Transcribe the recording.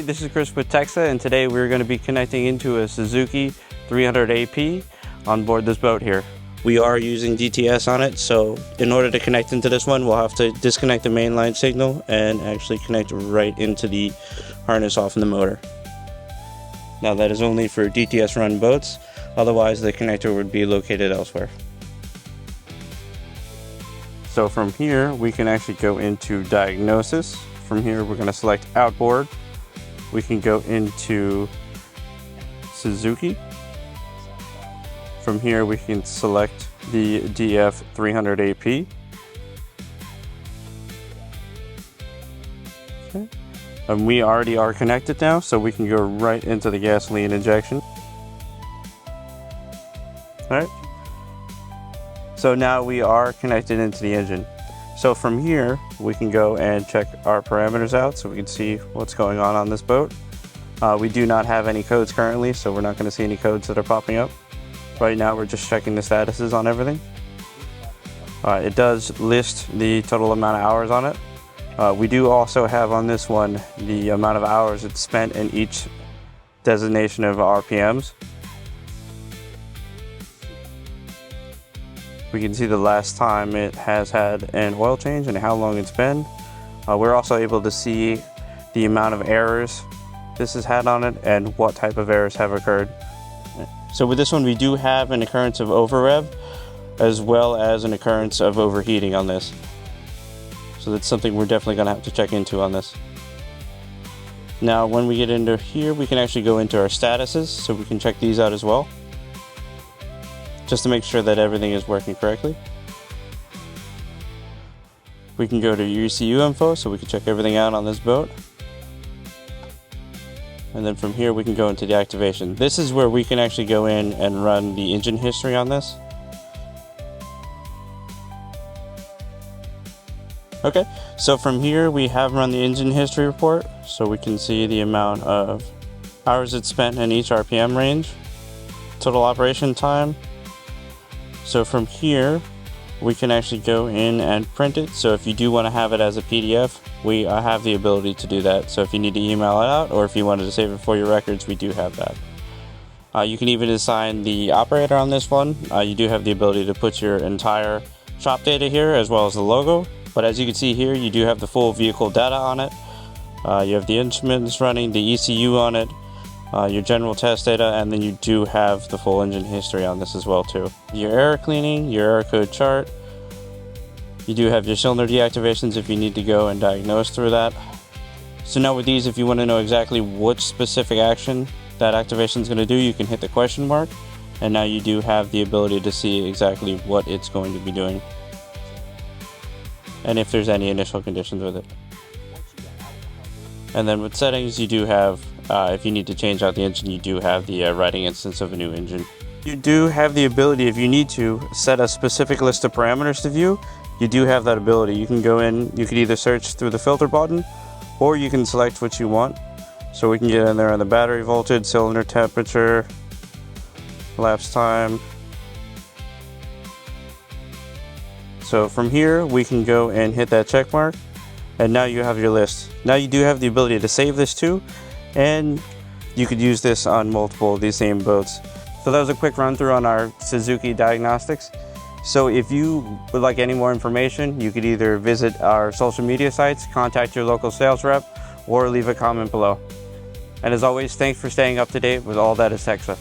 this is Chris with TEXA, and today we're going to be connecting into a Suzuki 300AP on board this boat here. We are using DTS on it, so in order to connect into this one, we'll have to disconnect the mainline signal and actually connect right into the harness off in the motor. Now that is only for DTS run boats, otherwise the connector would be located elsewhere. So from here, we can actually go into diagnosis. From here, we're going to select outboard. We can go into Suzuki. From here, we can select the DF300AP. Okay. And we already are connected now, so we can go right into the gasoline injection. All right. So now we are connected into the engine. So from here, we can go and check our parameters out so we can see what's going on this boat. We do not have any codes currently, so we're not going to see any codes that are popping up. Right now, we're just checking the statuses on everything. It does list the total amount of hours on it. We do also have on this one the amount of hours it's spent in each designation of RPMs. We can see the last time it has had an oil change and how long it's been. We're also able to see the amount of errors this has had on it and what type of errors have occurred. So with this one, we do have an occurrence of over rev as well as an occurrence of overheating on this. So that's something we're definitely going to have to check into on this. Now when we get into here, we can actually go into our statuses, so we can check these out as well, just to make sure that everything is working correctly. We can go to ECU info, so we can check everything out on this boat. And then from here we can go into the activation. This is where we can actually go in and run the engine history on this. Okay, so from here we have run the engine history report, so we can see the amount of hours it's spent in each RPM range, total operation time. So from here, we can actually go in and print it. So if you do want to have it as a PDF, we have the ability to do that. So if you need to email it out, or if you wanted to save it for your records, we do have that. You can even assign the operator on this one. You do have the ability to put your entire shop data here, as well as the logo. But as you can see here, you do have the full vehicle data on it. You have the instruments running, the ECU on it, your general test data, and then you do have the full engine history on this as well too. Your error cleaning, your error code chart. You do have your cylinder deactivations if you need to go and diagnose through that. So now with these, if you want to know exactly which specific action that activation is going to do, you can hit the question mark, and now you do have the ability to see exactly what it's going to be doing, and if there's any initial conditions with it. And then with settings, you do have, if you need to change out the engine, you do have the writing instance of a new engine. You do have the ability, if you need to, set a specific list of parameters to view. You do have that ability. You can go in, you can either search through the filter button, or you can select what you want. So we can get in there on the battery voltage, cylinder temperature, elapsed time. So from here, we can go and hit that check mark, and now you have your list. Now you do have the ability to save this too, and you could use this on multiple of these same boats. So that was a quick run through on our Suzuki diagnostics. So if you would like any more information, you could either visit our social media sites, contact your local sales rep, or leave a comment below. And as always, thanks for staying up to date with all that is TEXA.